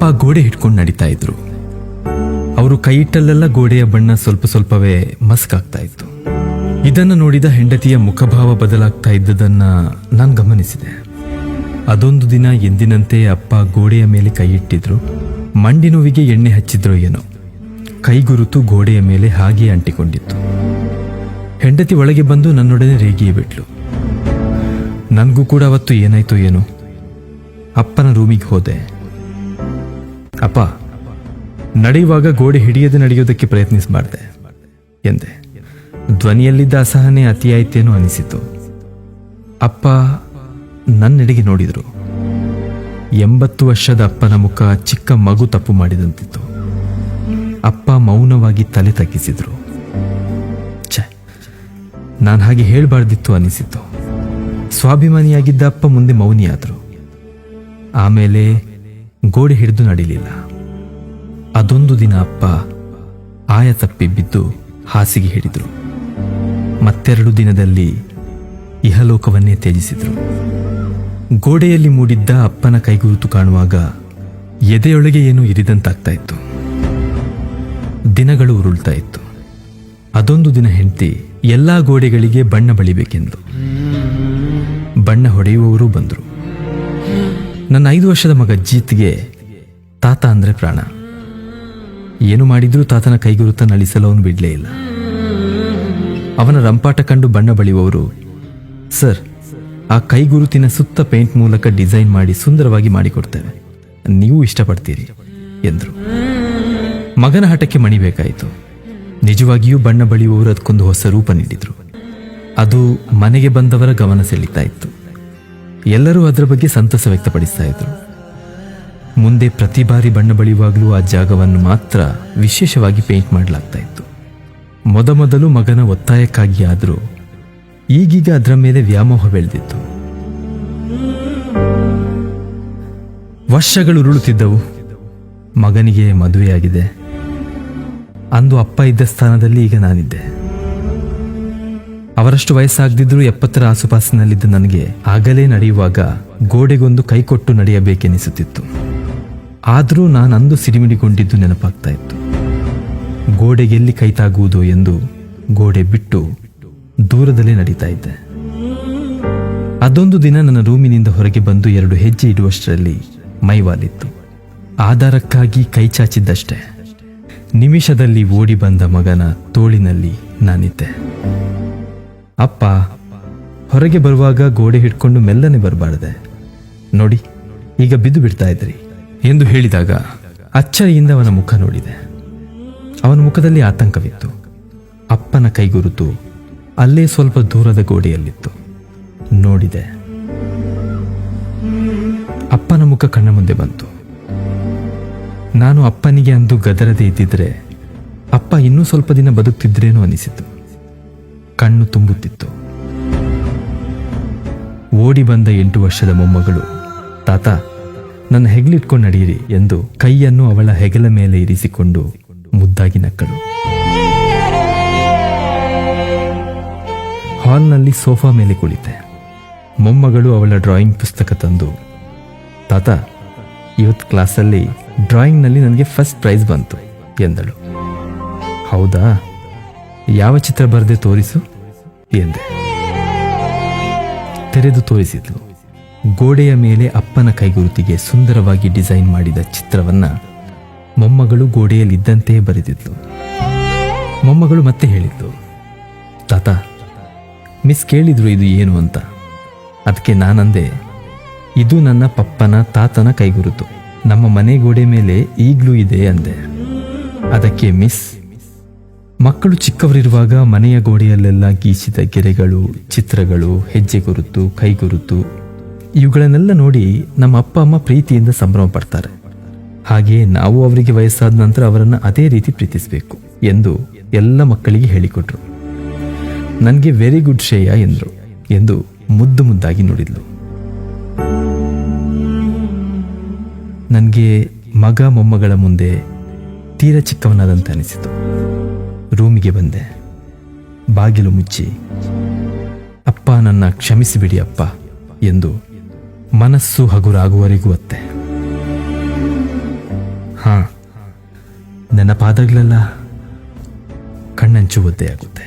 ಅಪ್ಪ ಗೋಡೆ ಹಿಡ್ಕೊಂಡು ನಡೀತಾ ಇದ್ರು. ಅವರು ಕೈ ಇಟ್ಟಲ್ಲೆಲ್ಲ ಗೋಡೆಯ ಬಣ್ಣ ಸ್ವಲ್ಪ ಸ್ವಲ್ಪವೇ ಮಸ್ಕಾಗ್ತಾ ಇತ್ತು. ಇದನ್ನು ನೋಡಿದ ಹೆಂಡತಿಯ ಮುಖಭಾವ ಬದಲಾಗ್ತಾ ಇದ್ದದನ್ನ ನಾನು ಗಮನಿಸಿದೆ. ಅದೊಂದು ದಿನ ಎಂದಿನಂತೆ ಅಪ್ಪ ಗೋಡೆಯ ಮೇಲೆ ಕೈ ಇಟ್ಟಿದ್ರು. ಮಂಡಿ ನೋವಿಗೆ ಎಣ್ಣೆ ಹಚ್ಚಿದ್ರೋ ಏನೋ, ಕೈಗುರುತು ಗೋಡೆಯ ಮೇಲೆ ಹಾಗೆ ಅಂಟಿಕೊಂಡಿತ್ತು. ಹೆಂಡತಿ ಒಳಗೆ ಬಂದು ನನ್ನೊಡನೆ ರೇಗಿಯೇ ಬಿಟ್ಲು. ನನಗೂ ಕೂಡ ಅವತ್ತು ಏನಾಯ್ತು ಏನೋ. ಅಪ್ಪನ ರೂಮಿಗೆ ಹೋದೆ. ಅಪ್ಪ, ನಡೆಯುವಾಗ ಗೋಡೆ ಹಿಡಿಯದೆ ನಡೆಯೋದಕ್ಕೆ ಪ್ರಯತ್ನಿಸಬಾರ್ದೆ ಎಂದೆ. ಧ್ವನಿಯಲ್ಲಿದ್ದ ಅಸಹನೆ ಅತಿಯಾಯ್ತೇನೋ ಅನಿಸಿತು. ಅಪ್ಪ ನನ್ನೆಡೆಗೆ ನೋಡಿದರು. 80 ವರ್ಷದ ಅಪ್ಪನ ಮುಖ ಚಿಕ್ಕ ಮಗು ತಪ್ಪು ಮಾಡಿದಂತಿತ್ತು. ಅಪ್ಪ ಮೌನವಾಗಿ ತಲೆ ತಗ್ಗಿಸಿದ್ರು. ನಾನು ಹಾಗೆ ಹೇಳಬಾರ್ದಿತ್ತು ಅನಿಸಿತು. ಸ್ವಾಭಿಮಾನಿಯಾಗಿದ್ದ ಅಪ್ಪ ಮುಂದೆ ಮೌನಿಯಾದರು. ಆಮೇಲೆ ಗೋಡೆ ಹಿಡಿದು ನಡಿಲಿಲ್ಲ. ಅದೊಂದು ದಿನ ಅಪ್ಪ ಆಯ ತಪ್ಪಿ ಬಿದ್ದು ಹಾಸಿಗೆ ಹಿಡಿದ್ರು. ಮತ್ತೆರಡು ದಿನದಲ್ಲಿ ಇಹಲೋಕವನ್ನೇ ತ್ಯಜಿಸಿದ್ರು. ಗೋಡೆಯಲ್ಲಿ ಮೂಡಿದ್ದ ಅಪ್ಪನ ಕೈಗುರುತು ಕಾಣುವಾಗ ಎದೆಯೊಳಗೆ ಏನೋ ಇರಿದಂತಾಗ್ತಾ ಇತ್ತು. ದಿನಗಳು ಉರುಳ್ತಾ ಇತ್ತು. ಅದೊಂದು ದಿನ ಹೆಂಡತಿ ಎಲ್ಲಾ ಗೋಡೆಗಳಿಗೆ ಬಣ್ಣ ಬಳಿಬೇಕೆಂದು. ಬಣ್ಣ ಹೊಡೆಯುವವರು ಬಂದರು. ನನ್ನ 5 ವರ್ಷದ ಮಗ ಜೀತ್ಗೆ ತಾತ ಅಂದ್ರೆ ಪ್ರಾಣ. ಏನು ಮಾಡಿದ್ರೂ ತಾತನ ಕೈಗುರುತನ್ನು ಅಳಿಸಲು ಅವನು ಬಿಡಲೇ ಇಲ್ಲ. ಅವನ ರಂಪಾಟ ಕಂಡು ಬಣ್ಣ ಬಳಿಯುವವರು, ಸರ್, ಆ ಕೈಗುರುತಿನ ಸುತ್ತ ಪೇಂಟ್ ಮೂಲಕ ಡಿಸೈನ್ ಮಾಡಿ ಸುಂದರವಾಗಿ ಮಾಡಿಕೊಡ್ತೇವೆ, ನೀವು ಇಷ್ಟಪಡ್ತೀರಿ ಎಂದರು. ಮಗನ ಹಠಕ್ಕೆ ಮಣಿಬೇಕಾಯಿತು. ನಿಜವಾಗಿಯೂ ಬಣ್ಣ ಬಳಿಯುವವರು ಅದಕ್ಕೊಂದು ಹೊಸ ರೂಪ ನೀಡಿದ್ರು. ಅದು ಮನೆಗೆ ಬಂದವರ ಗಮನ ಸೆಳೀತಾ ಇತ್ತು. ಎಲ್ಲರೂ ಅದರ ಬಗ್ಗೆ ಸಂತಸ ವ್ಯಕ್ತಪಡಿಸ್ತಾ ಇದ್ರು. ಮುಂದೆ ಪ್ರತಿ ಬಾರಿ ಬಣ್ಣ ಬಳಿಯುವಾಗಲೂ ಆ ಜಾಗವನ್ನು ಮಾತ್ರ ವಿಶೇಷವಾಗಿ ಪೇಂಟ್ ಮಾಡಲಾಗ್ತಾ ಇತ್ತು. ಮೊದಮೊದಲು ಮಗನ ಒತ್ತಾಯಕ್ಕಾಗಿ ಆದರೂ ಈಗೀಗ ಅದರ ಮೇಲೆ ವ್ಯಾಮೋಹ ಬೆಳೆದಿತ್ತು. ವರ್ಷಗಳು ಉರುಳುತ್ತಿದ್ದವು. ಮಗನಿಗೆ ಮದುವೆಯಾಗಿದೆ. ಅಂದು ಅಪ್ಪ ಇದ್ದ ಸ್ಥಾನದಲ್ಲಿ ಈಗ ನಾನಿದ್ದೆ. ಅವರಷ್ಟು ವಯಸ್ಸಾಗದಿದ್ರೂ 70ರ ಆಸುಪಾಸಿನಲ್ಲಿದ್ದ ನನಗೆ ಆಗಲೇ ನಡೆಯುವಾಗ ಗೋಡೆಗೊಂದು ಕೈ ಕೊಟ್ಟು ನಡೆಯಬೇಕೆನಿಸುತ್ತಿತ್ತು. ಆದರೂ ನಾನಂದು ಸಿಡಿಮಿಡಿಗೊಂಡಿದ್ದು ನೆನಪಾಗ್ತಾ ಇತ್ತು. ಗೋಡೆಗೆಲ್ಲಿ ಕೈ ತಾಗುವುದು ಎಂದು ಗೋಡೆ ಬಿಟ್ಟು ದೂರದಲ್ಲೇ ನಡೀತಾ ಇದ್ದೆ. ಅದೊಂದು ದಿನ ನನ್ನ ರೂಮಿನಿಂದ ಹೊರಗೆ ಬಂದು 2 ಹೆಜ್ಜೆ ಇಡುವಷ್ಟರಲ್ಲಿ ಮೈವಾಲಿತ್ತು. ಆಧಾರಕ್ಕಾಗಿ ಕೈ ಚಾಚಿದ್ದಷ್ಟೇ. ನಿಮಿಷದಲ್ಲಿ ಓಡಿ ಬಂದ ಮಗನ ತೋಳಿನಲ್ಲಿ ನಾನಿದ್ದೆ. ಅಪ್ಪ, ಹೊರಗೆ ಬರುವಾಗ ಗೋಡೆ ಹಿಡ್ಕೊಂಡು ಮೆಲ್ಲನೆ ಬರಬಾರದೆ, ನೋಡಿ ಈಗ ಬಿದ್ದು ಬಿಡ್ತಾ ಇದ್ರಿ ಎಂದು ಹೇಳಿದಾಗ ಅಚ್ಚರಿಯಿಂದ ಅವನ ಮುಖ ನೋಡಿದೆ. ಅವನ ಮುಖದಲ್ಲಿ ಆತಂಕವಿತ್ತು. ಅಪ್ಪನ ಕೈಗುರುತು ಅಲ್ಲೇ ಸ್ವಲ್ಪ ದೂರದ ಗೋಡೆಯಲ್ಲಿತ್ತು. ನೋಡಿದೆ. ಅಪ್ಪನ ಮುಖ ಕಣ್ಣ ಮುಂದೆ ಬಂತು. ನಾನು ಅಪ್ಪನಿಗೆ ಅಂದು ಗದರದೆ ಇದ್ದಿದ್ರೆ ಅಪ್ಪ ಇನ್ನೂ ಸ್ವಲ್ಪ ದಿನ ಬದುಕ್ತಿದ್ರೇನೋ ಅನಿಸಿತು. ಕಣ್ಣು ತುಂಬುತ್ತಿತ್ತು. ಓಡಿ ಬಂದ 8 ವರ್ಷದ ಮೊಮ್ಮಗಳು, ತಾತ, ನನ್ನ ಹೆಗಲಿಟ್ಕೊಂಡು ನಡೆಯಿರಿ ಎಂದು ಕೈಯನ್ನು ಅವಳ ಹೆಗಲ ಮೇಲೆ ಇರಿಸಿಕೊಂಡು ಮುದ್ದಾಗಿ ನಕ್ಕಳು. ಹಾಲ್ನಲ್ಲಿ ಸೋಫಾ ಮೇಲೆ ಕುಳಿತೆ. ಮೊಮ್ಮಗಳು ಅವಳ ಡ್ರಾಯಿಂಗ್ ಪುಸ್ತಕ ತಂದು, ತಾತ, ಇವತ್ತು ಕ್ಲಾಸಲ್ಲಿ ಡ್ರಾಯಿಂಗ್ನಲ್ಲಿ ನನಗೆ ಫಸ್ಟ್ ಪ್ರೈಸ್ ಬಂತು ಎಂದಳು. ಹೌದಾ, ಯಾವ ಚಿತ್ರ ಬರದೆ ತೋರಿಸು ಎಂದೆ. ತೆರೆದು ತೋರಿಸಿದ್ಲು. ಗೋಡೆಯ ಮೇಲೆ ಅಪ್ಪನ ಕೈಗುರುತಿಗೆ ಸುಂದರವಾಗಿ ಡಿಸೈನ್ ಮಾಡಿದ ಚಿತ್ರವನ್ನ ಮೊಮ್ಮಗಳು ಗೋಡೆಯಲ್ಲಿದ್ದಂತೆಯೇ ಬರೆದಿದ್ಲು. ಮೊಮ್ಮಗಳು ಮತ್ತೆ ಹೇಳಿದ್ಲು, ತಾತ, ಮಿಸ್ ಕೇಳಿದ್ರು ಇದು ಏನು ಅಂತ. ಅದಕ್ಕೆ ನಾನಂದೆ, ಇದು ನನ್ನ ಪಪ್ಪನ ತಾತನ ಕೈಗುರುತು, ನಮ್ಮ ಮನೆ ಗೋಡೆ ಮೇಲೆ ಈಗಲೂ ಇದೆ ಅಂದೆ. ಅದಕ್ಕೆ ಮಿಸ್, ಮಕ್ಕಳು ಚಿಕ್ಕವರಿರುವಾಗ ಮನೆಯ ಗೋಡೆಯಲ್ಲೆಲ್ಲ ಗೀಚಿದ ಗೆರೆಗಳು, ಚಿತ್ರಗಳು, ಹೆಜ್ಜೆ ಗುರುತು, ಕೈಗುರುತು ಇವುಗಳನ್ನೆಲ್ಲ ನೋಡಿ ನಮ್ಮ ಅಪ್ಪ ಅಮ್ಮ ಪ್ರೀತಿಯಿಂದ ಸಂಭ್ರಮ ಪಡ್ತಾರೆ. ಹಾಗೆ ನಾವು ಅವರಿಗೆ ವಯಸ್ಸಾದ ನಂತರ ಅವರನ್ನು ಅದೇ ರೀತಿ ಪ್ರೀತಿಸಬೇಕು ಎಂದು ಎಲ್ಲ ಮಕ್ಕಳಿಗೆ ಹೇಳಿಕೊಟ್ರು. ನನಗೆ ವೆರಿ ಗುಡ್ ಶ್ರೇಯ ಎಂದರು ಎಂದು ಮುದ್ದು ಮುದ್ದಾಗಿ ನೋಡಿದ್ಲು. ನನಗೆ ಮಗ ಮೊಮ್ಮಗಳ ಮುಂದೆ ತೀರ ಚಿಕ್ಕವನಾದಂತೆ ಅನಿಸಿತು. ರೂಮಿಗೆ ಬಂದೆ. ಬಾಗಿಲು ಮುಚ್ಚಿ, ಅಪ್ಪ, ನನ್ನ ಕ್ಷಮಿಸಿಬಿಡಿ ಅಪ್ಪ ಎಂದು ಮನಸ್ಸು ಹಗುರಾಗುವವರೆಗೂ ಅತ್ತೆ. ಹಾಂ, ನೆನಪಾದಾಗಲೆಲ್ಲ ಕಣ್ಣಂಚು ಒದ್ದೆ ಆಗುತ್ತೆ.